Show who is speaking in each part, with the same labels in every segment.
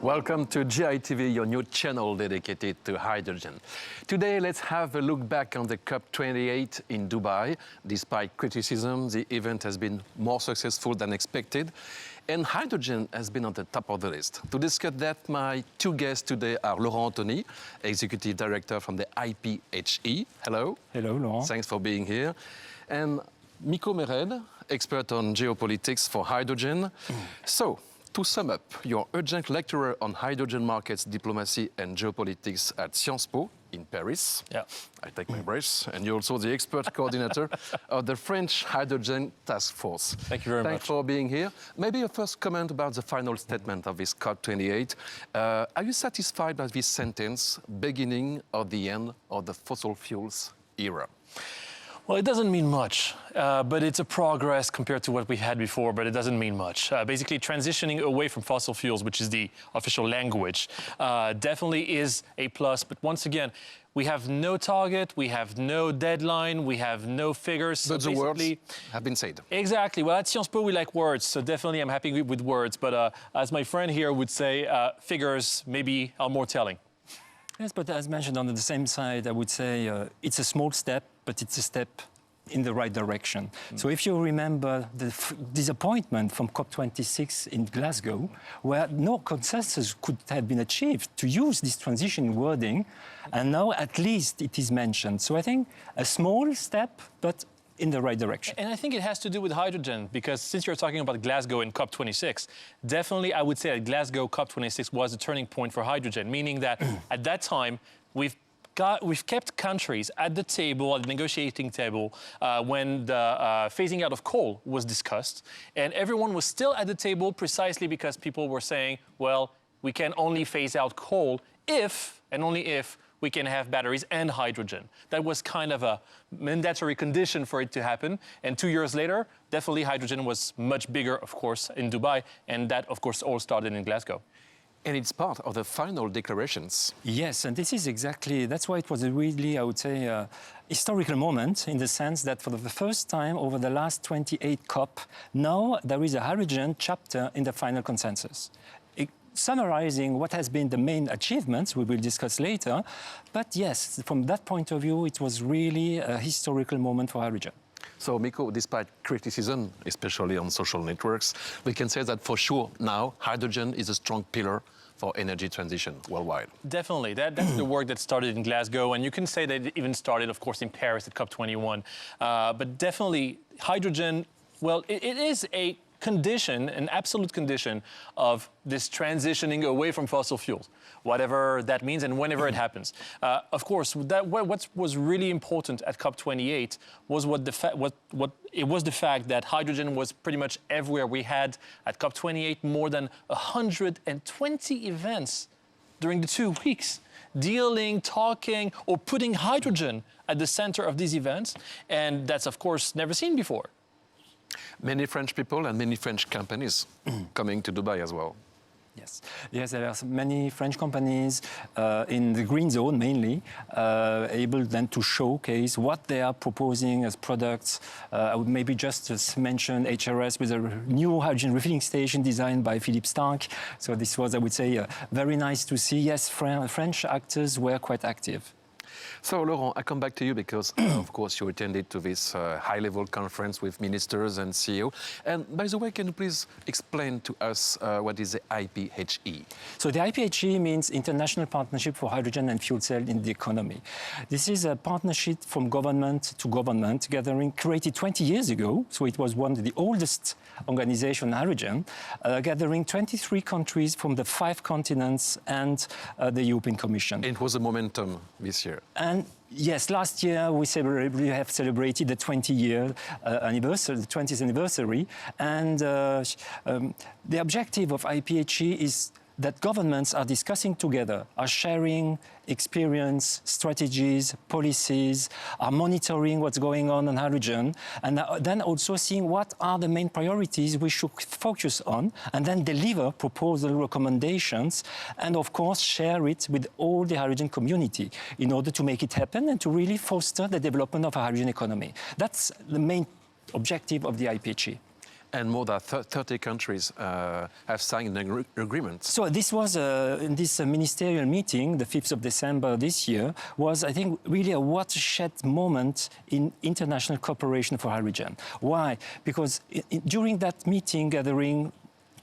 Speaker 1: Welcome to GITV, your new channel dedicated to hydrogen. Today, let's have a look back on the COP28 in Dubai. Despite criticism, the event has been more successful than expected, and hydrogen has been on the top of the list. To discuss that, my two guests today are Laurent Antoni, Executive Director from the IPHE. Hello. Hello, Laurent. Thanks for being here. And Mikaa Mered, expert on geopolitics for hydrogen. So, to sum up, you're adjunct lecturer on hydrogen markets, diplomacy and geopolitics at Sciences Po in Paris. Yeah. I take my breath. And you're also the expert coordinator of the French Hydrogen Task Force.
Speaker 2: Thank you very much.
Speaker 1: Thanks for being here. Maybe a first comment about the final statement of this COP28. Are you satisfied by this sentence, beginning of the end of the fossil fuels era?
Speaker 2: Well, it doesn't mean much, but it's a progress compared to what we had before, but it doesn't mean much. Basically, transitioning away from fossil fuels, which is the official language, definitely is a plus. But once again, we have no target, we have no deadline, we have no figures.
Speaker 1: But so the words have been said.
Speaker 2: Exactly. Well, at Sciences Po, we like words, so definitely I'm happy with words. But as my friend here would say, figures maybe are more telling.
Speaker 3: Yes, but as mentioned, on the same side, I would say it's a small step, but it's a step in the right direction. So if you remember the disappointment from COP26 in Glasgow, where no consensus could have been achieved to use this transition wording, and now at least it is mentioned. So I think a small step, but in the right direction.
Speaker 2: And I think it has to do with hydrogen, because since you're talking about Glasgow and COP26, definitely I would say that Glasgow COP26 was a turning point for hydrogen, meaning that at that time we've kept countries at the table, at the negotiating table, when the phasing out of coal was discussed, and everyone was still at the table precisely because people were saying, well, we can only phase out coal if, and only if, we can have batteries and hydrogen. That was kind of a mandatory condition for it to happen. And 2 years later, definitely hydrogen was much bigger, of course, in Dubai. And that, of course, all started in Glasgow.
Speaker 1: And it's part of the final declarations.
Speaker 3: Yes, and this is exactly, that's why it was a really, I would say, historical moment in the sense that for the first time over the last 28 COP, now there is a hydrogen chapter in the final consensus. Summarizing what has been the main achievements, we will discuss later. But yes, from that point of view, it was really a historical moment for hydrogen.
Speaker 1: So, Mikaa, despite criticism, especially on social networks, we can say that for sure now hydrogen is a strong pillar for energy transition worldwide.
Speaker 2: Definitely. That's the work that started in Glasgow, and you can say that it even started, of course, in Paris at COP21. But definitely hydrogen, well, it is a condition, an absolute condition of this transitioning away from fossil fuels, whatever that means and whenever it happens. Of course, what was really important at COP28 was the fact that hydrogen was pretty much everywhere. We had at COP28 more than 120 events during the 2 weeks, dealing, talking, or putting hydrogen at the center of these events, and that's of course never seen before.
Speaker 1: Many French people and many French companies coming to Dubai as well.
Speaker 3: Yes, yes, there are many French companies in the green zone mainly, able then to showcase what they are proposing as products. I would maybe just mention HRS with a new hydrogen refilling station designed by Philippe Starck. So this was, I would say, very nice to see. Yes, French actors were quite active.
Speaker 1: So, Laurent, I come back to you because, of course, you attended to this high-level conference with ministers and CEO. And by the way, can you please explain to us what is the IPHE?
Speaker 3: So the IPHE means International Partnership for Hydrogen and Fuel Cell in the Economy. This is a partnership from government to government, created 20 years ago. So it was one of the oldest organizations in hydrogen, gathering 23 countries from the 5 continents and the European Commission.
Speaker 1: It was a momentum this year.
Speaker 3: And yes, last year we have celebrated the 20th anniversary, and the objective of IPHE is that governments are discussing together, are sharing experience, strategies, policies, are monitoring what's going on hydrogen, and then also seeing what are the main priorities we should focus on, and then deliver proposal recommendations, and of course share it with all the hydrogen community in order to make it happen and to really foster the development of a hydrogen economy. That's the main objective of the IPHE.
Speaker 1: And more than 30 countries have signed an agreement.
Speaker 3: So this was, in this ministerial meeting, the 5th of December this year, was, I think, really a watershed moment in international cooperation for hydrogen. Why? Because during that meeting gathering,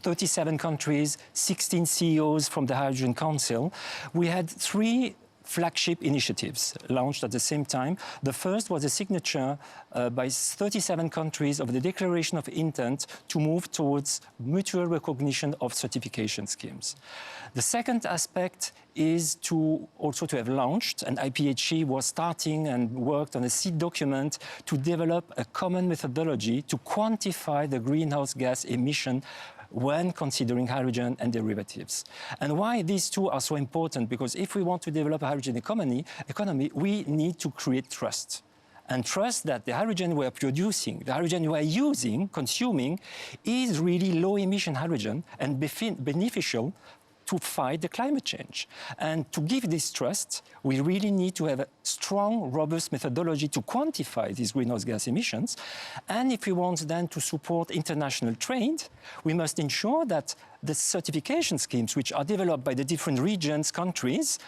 Speaker 3: 37 countries, 16 CEOs from the Hydrogen Council, we had 3 flagship initiatives launched at the same time. The first was a signature by 37 countries of the Declaration of Intent to move towards mutual recognition of certification schemes. The second aspect is to have launched, and IPHE was starting and worked on a seed document to develop a common methodology to quantify the greenhouse gas emission when considering hydrogen and derivatives. And why these two are so important? Because if we want to develop a hydrogen economy, we need to create trust. And trust that the hydrogen we are producing, the hydrogen we are using, consuming, is really low-emission hydrogen and beneficial to fight the climate change. And to give this trust, we really need to have a strong, robust methodology to quantify these greenhouse gas emissions. And if we want then to support international trade, we must ensure that the certification schemes which are developed by the different regions, countries,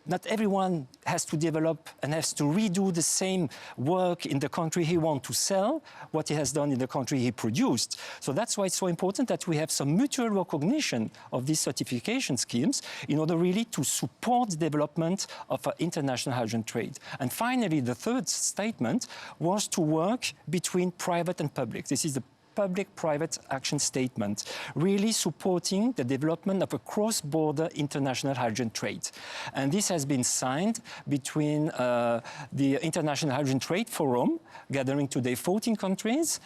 Speaker 3: not everyone has to develop and has to redo the same work in the country he wants to sell, what he has done in the country he produced. So that's why it's so important that we have some mutual recognition of these certification schemes in order really to support the development of international hydrogen trade. And finally, the third statement was to work between private and public. This is the public-private action statement, really supporting the development of a cross-border international hydrogen trade. And this has been signed between the International Hydrogen Trade Forum, gathering today 14 countries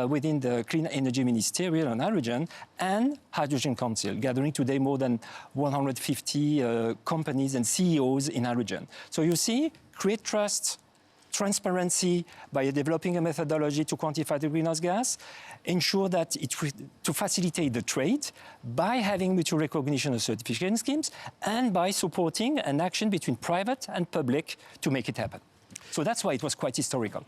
Speaker 3: within the Clean Energy Ministerial on Hydrogen, and Hydrogen Council, gathering today more than 150 companies and CEOs in hydrogen. So you see, create trust, transparency by developing a methodology to quantify the greenhouse gas, ensure that to facilitate the trade by having mutual recognition of certification schemes, and by supporting an action between private and public to make it happen. So that's why it was quite historical.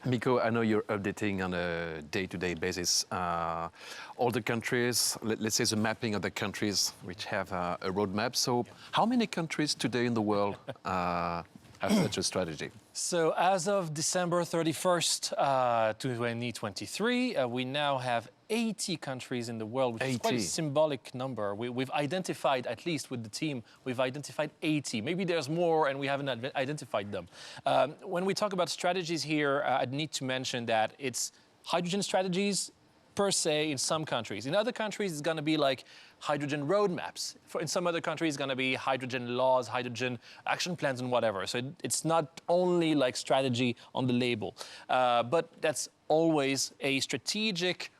Speaker 1: Mikaa, I know you're updating on a day-to-day basis all the countries, let's say the mapping of the countries which have a roadmap. So how many countries today in the world have such a strategy?
Speaker 2: So as of December 31st, 2023, we now have 80 countries in the world, which is quite a symbolic number. We've identified, at least with the team, we've identified 80. Maybe there's more and we haven't identified them. When we talk about strategies here, I'd need to mention that it's hydrogen strategies per se in some countries. In other countries, it's going to be like hydrogen roadmaps. In some other countries, it's going to be hydrogen laws, hydrogen action plans, and whatever. So it's not only like strategy on the label, but that's always a strategic,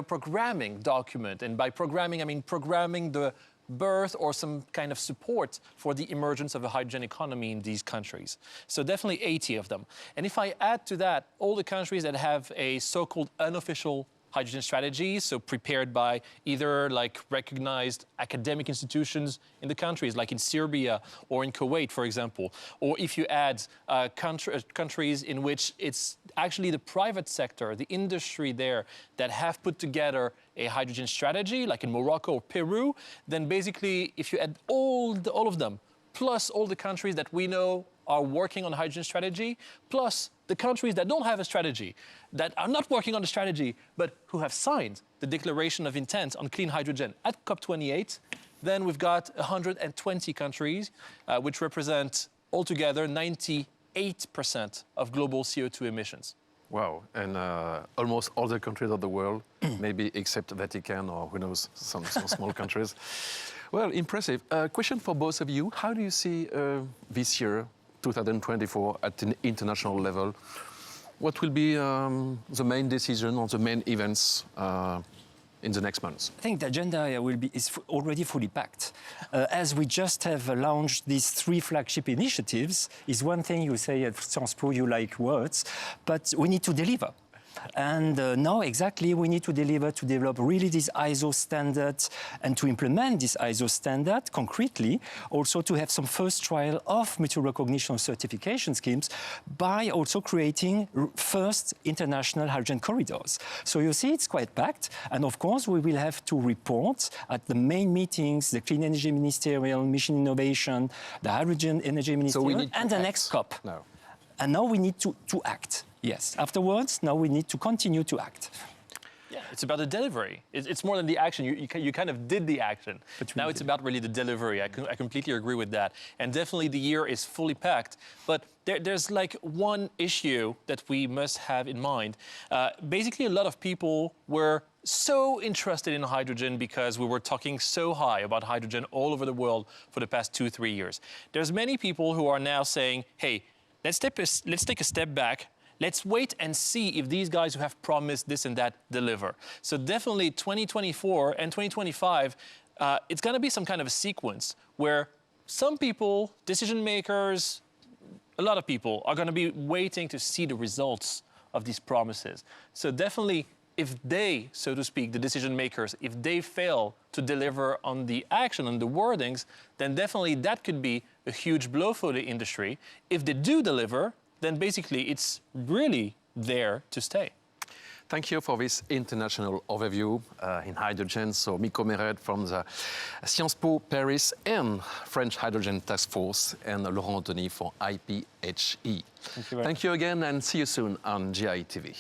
Speaker 2: programming document. And by programming, I mean programming the birth or some kind of support for the emergence of a hydrogen economy in these countries. So definitely 80 of them. And if I add to that all the countries that have a so-called unofficial hydrogen strategies, so prepared by either like recognized academic institutions in the countries, like in Serbia or in Kuwait, for example, or if you add countries in which it's actually the private sector, the industry there that have put together a hydrogen strategy, like in Morocco or Peru, then basically if you add all of them, plus all the countries that we know are working on hydrogen strategy, plus the countries that don't have a strategy, that are not working on the strategy, but who have signed the Declaration of Intent on clean hydrogen at COP28, then we've got 120 countries, which represent altogether 98% of global CO2 emissions.
Speaker 1: Wow, and almost all the countries of the world, maybe except Vatican or who knows, some small countries. Well, impressive. Question for both of you. How do you see this year, 2024, at an international level? What will be the main decision or the main events in the next months?
Speaker 3: I think the agenda is already fully packed. As we just have launched these 3 flagship initiatives, is one thing you say at Sciences Po, you like words, but we need to deliver. And now exactly we need to develop really these ISO standards and to implement this ISO standard concretely, also to have some first trial of mutual recognition certification schemes by also creating first international hydrogen corridors. So you see it's quite packed, and of course we will have to report at the main meetings, the Clean Energy Ministerial, Mission Innovation, the Hydrogen Energy Ministerial, and the next COP.
Speaker 1: No.
Speaker 3: And now we need to act. Yes. Afterwards, now we need to continue to act.
Speaker 2: Yeah, it's about the delivery. It's more than the action. You kind of did the action. Now it's about really the delivery. I completely agree with that. And definitely the year is fully packed. But there's like one issue that we must have in mind. Basically, a lot of people were so interested in hydrogen because we were talking so high about hydrogen all over the world for the past 2-3 years. There's many people who are now saying, hey, let's take a step back. Let's wait and see if these guys who have promised this and that deliver. So definitely 2024 and 2025, it's going to be some kind of a sequence where some people, decision makers, a lot of people are going to be waiting to see the results of these promises. So definitely, if they, so to speak, the decision makers, if they fail to deliver on the action, on the wordings, then definitely that could be a huge blow for the industry. If they do deliver, then basically it's really there to stay.
Speaker 1: Thank you for this international overview in hydrogen. So Mikaa Mered from the Sciences Po Paris and French Hydrogen Task Force, and Laurent Antoni for IPHE.
Speaker 3: Thank you
Speaker 1: again, and see you soon on GI TV.